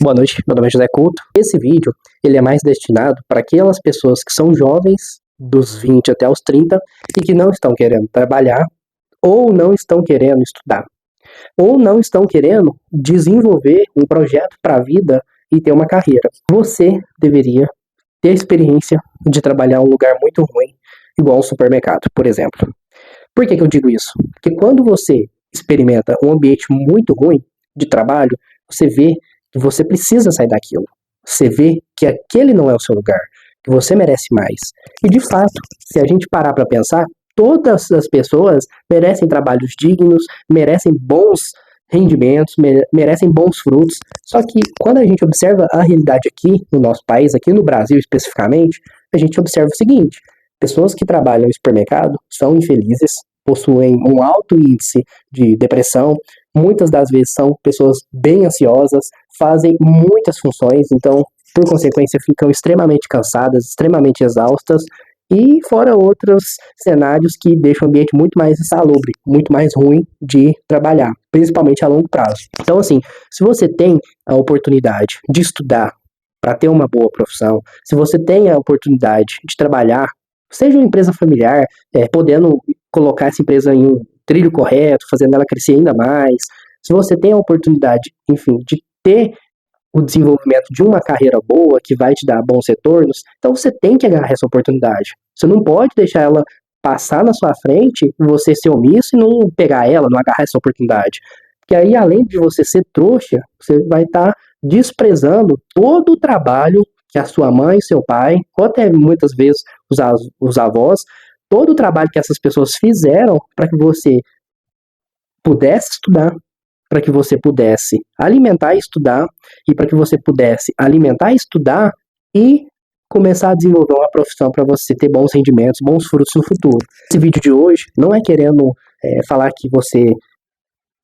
Boa noite, meu nome é José Couto. Esse vídeo ele é mais destinado para aquelas pessoas que são jovens, dos 20 até os 30, e que não estão querendo trabalhar, ou não estão querendo estudar, ou não estão querendo desenvolver um projeto para a vida e ter uma carreira. Você deveria ter a experiência de trabalhar em um lugar muito ruim, igual um supermercado, por exemplo. Por que eu digo isso? Porque quando você experimenta um ambiente muito ruim de trabalho, você vê que você precisa sair daquilo. Você vê que aquele não é o seu lugar, que você merece mais. E de fato, se a gente parar para pensar, todas as pessoas merecem trabalhos dignos, merecem bons rendimentos, merecem bons frutos. Só que quando a gente observa a realidade aqui no nosso país, aqui no Brasil especificamente, a gente observa o seguinte: pessoas que trabalham em supermercado são infelizes, possuem um alto índice de depressão, muitas das vezes são pessoas bem ansiosas, fazem muitas funções, então, por consequência, ficam extremamente cansadas, extremamente exaustas, e fora outros cenários que deixam o ambiente muito mais insalubre, muito mais ruim de trabalhar, principalmente a longo prazo. Então, assim, se você tem a oportunidade de estudar para ter uma boa profissão, se você tem a oportunidade de trabalhar, seja uma empresa familiar, podendo colocar essa empresa em um trilho correto, fazendo ela crescer ainda mais, se você tem a oportunidade, enfim, de ter o desenvolvimento de uma carreira boa que vai te dar bons retornos, então você tem que agarrar essa oportunidade. Você não pode deixar ela passar na sua frente, você ser omisso e não pegar ela, não agarrar essa oportunidade. Porque aí, além de você ser trouxa, você vai estar desprezando todo o trabalho que a sua mãe, seu pai, ou até muitas vezes os avós, todo o trabalho que essas pessoas fizeram para que você pudesse estudar, para que você pudesse alimentar e estudar, e para que você pudesse alimentar e estudar e começar a desenvolver uma profissão para você ter bons rendimentos, bons frutos no futuro. Esse vídeo de hoje não é querendo falar que você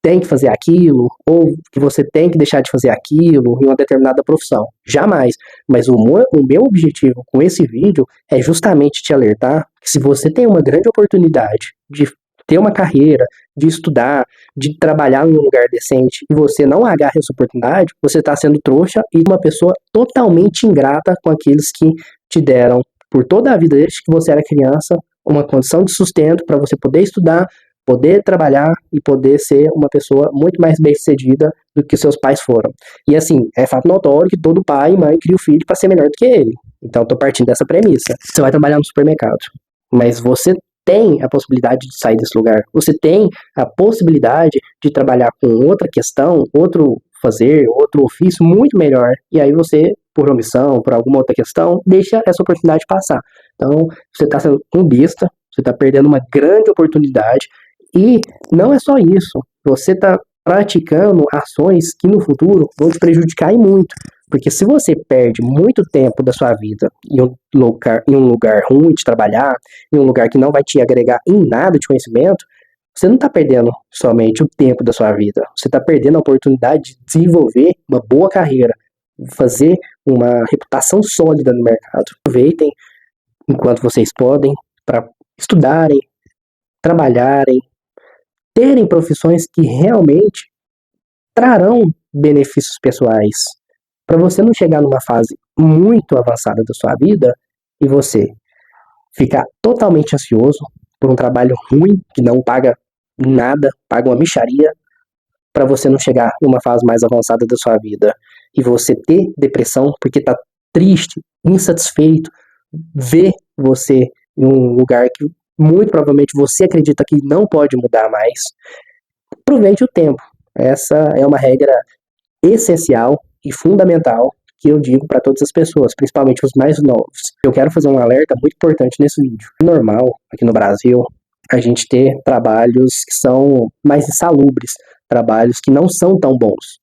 tem que fazer aquilo, ou que você tem que deixar de fazer aquilo em uma determinada profissão. Jamais. Mas o meu objetivo com esse vídeo é justamente te alertar que se você tem uma grande oportunidade de ter uma carreira, de estudar, de trabalhar em um lugar decente, e você não agarra essa oportunidade, você está sendo trouxa e uma pessoa totalmente ingrata com aqueles que te deram, por toda a vida desde que você era criança, uma condição de sustento para você poder estudar, poder trabalhar e poder ser uma pessoa muito mais bem-sucedida do que seus pais foram. E assim, é fato notório que todo pai e mãe cria o filho para ser melhor do que ele. Então, estou partindo dessa premissa. Você vai trabalhar no supermercado, mas você tem a possibilidade de sair desse lugar. Você tem a possibilidade de trabalhar com outra questão, outro fazer, outro ofício muito melhor. E aí você, por omissão, por alguma outra questão, deixa essa oportunidade passar. Então, você está sendo um besta, você está perdendo uma grande oportunidade. E não é só isso, você está praticando ações que no futuro vão te prejudicar e muito. Porque se você perde muito tempo da sua vida em um lugar ruim de trabalhar, em um lugar que não vai te agregar em nada de conhecimento, você não está perdendo somente o tempo da sua vida, você está perdendo a oportunidade de desenvolver uma boa carreira, fazer uma reputação sólida no mercado. Aproveitem enquanto vocês podem para estudarem, trabalharem, terem profissões que realmente trarão benefícios pessoais, para você não chegar numa fase muito avançada da sua vida e você ficar totalmente ansioso por um trabalho ruim, que não paga nada, paga uma mixaria, para você não chegar numa fase mais avançada da sua vida e você ter depressão porque está triste, insatisfeito, ver você em um lugar que muito provavelmente você acredita que não pode mudar mais. Aproveite o tempo. Essa é uma regra essencial e fundamental que eu digo para todas as pessoas, principalmente os mais novos. Eu quero fazer um alerta muito importante nesse vídeo. É normal, aqui no Brasil, a gente ter trabalhos que são mais insalubres, trabalhos que não são tão bons.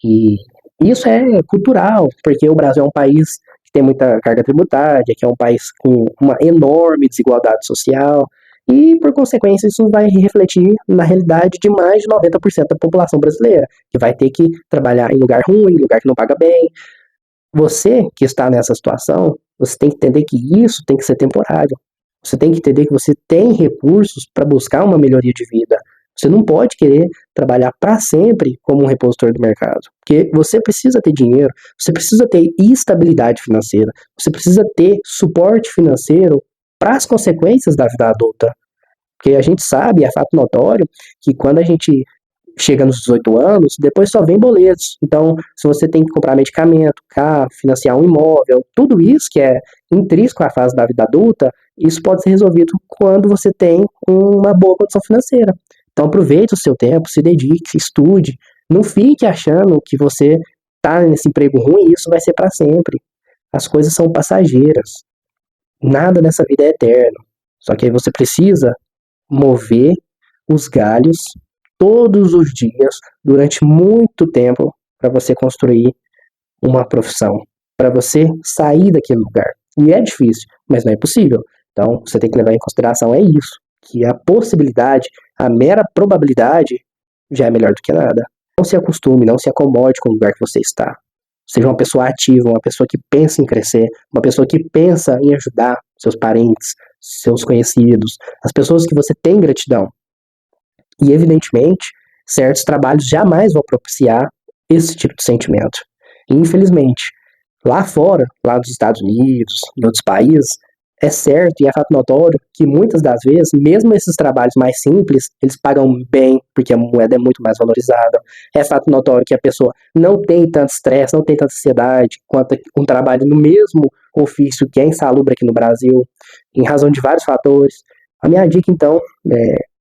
E isso é cultural, porque o Brasil é um país que tem muita carga tributária, que é um país com uma enorme desigualdade social, e, por consequência, isso vai refletir na realidade de mais de 90% da população brasileira, que vai ter que trabalhar em lugar ruim, lugar que não paga bem. Você que está nessa situação, você tem que entender que isso tem que ser temporário. Você tem que entender que você tem recursos para buscar uma melhoria de vida. Você não pode querer trabalhar para sempre como um repositor do mercado, porque você precisa ter dinheiro, você precisa ter estabilidade financeira, você precisa ter suporte financeiro para as consequências da vida adulta. Porque a gente sabe, é fato notório, que quando a gente chega nos 18 anos, depois só vem boletos. Então, se você tem que comprar medicamento, carro, financiar um imóvel, tudo isso que é intrínseco à fase da vida adulta, isso pode ser resolvido quando você tem uma boa condição financeira. Então, aproveite o seu tempo, se dedique, estude. Não fique achando que você está nesse emprego ruim e isso vai ser para sempre. As coisas são passageiras. Nada nessa vida é eterno. Só que aí você precisa mover os galhos todos os dias, durante muito tempo, para você construir uma profissão, para você sair daquele lugar. E é difícil, mas não é impossível. Então, você tem que levar em consideração é isso, que a possibilidade, a mera probabilidade, já é melhor do que nada. Não se acostume, não se acomode com o lugar que você está. Seja uma pessoa ativa, uma pessoa que pensa em crescer, uma pessoa que pensa em ajudar seus parentes, seus conhecidos, as pessoas que você tem gratidão. E, evidentemente, certos trabalhos jamais vão propiciar esse tipo de sentimento. E, infelizmente, lá fora, lá nos Estados Unidos, em outros países, é certo e é fato notório que muitas das vezes, mesmo esses trabalhos mais simples, eles pagam bem, porque a moeda é muito mais valorizada. É fato notório que a pessoa não tem tanto estresse, não tem tanta ansiedade quanto um trabalho no mesmo ofício que é insalubre aqui no Brasil, em razão de vários fatores. A minha dica, então,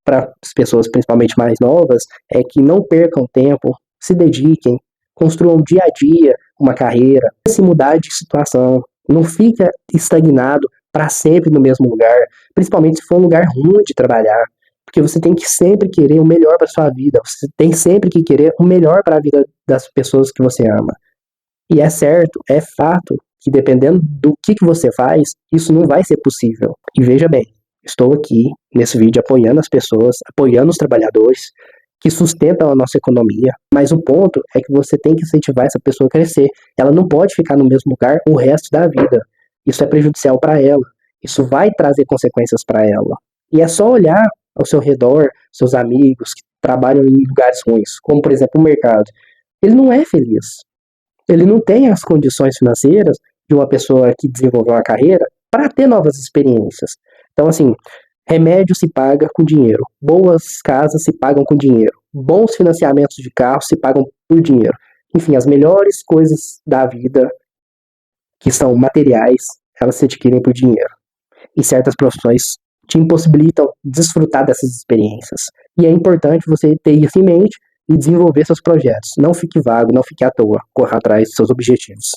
para as pessoas principalmente mais novas, é que não percam tempo, se dediquem, construam dia a dia uma carreira, se mudar de situação, não fica estagnado para sempre no mesmo lugar, principalmente se for um lugar ruim de trabalhar, porque você tem que sempre querer o melhor para sua vida, você tem sempre que querer o melhor para a vida das pessoas que você ama. E é certo, é fato, que dependendo do que você faz, isso não vai ser possível. E veja bem, estou aqui nesse vídeo apoiando as pessoas, apoiando os trabalhadores que sustentam a nossa economia, mas o ponto é que você tem que incentivar essa pessoa a crescer. Ela não pode ficar no mesmo lugar o resto da vida. Isso é prejudicial para ela. Isso vai trazer consequências para ela. E é só olhar ao seu redor, seus amigos que trabalham em lugares ruins, como por exemplo o mercado. Ele não é feliz. Ele não tem as condições financeiras de uma pessoa que desenvolveu uma carreira para ter novas experiências. Então, assim, remédio se paga com dinheiro, boas casas se pagam com dinheiro, bons financiamentos de carro se pagam por dinheiro. Enfim, as melhores coisas da vida, que são materiais, elas se adquirem por dinheiro. E certas profissões te impossibilitam desfrutar dessas experiências. E é importante você ter isso em mente e desenvolver seus projetos. Não fique vago, não fique à toa, corra atrás dos seus objetivos.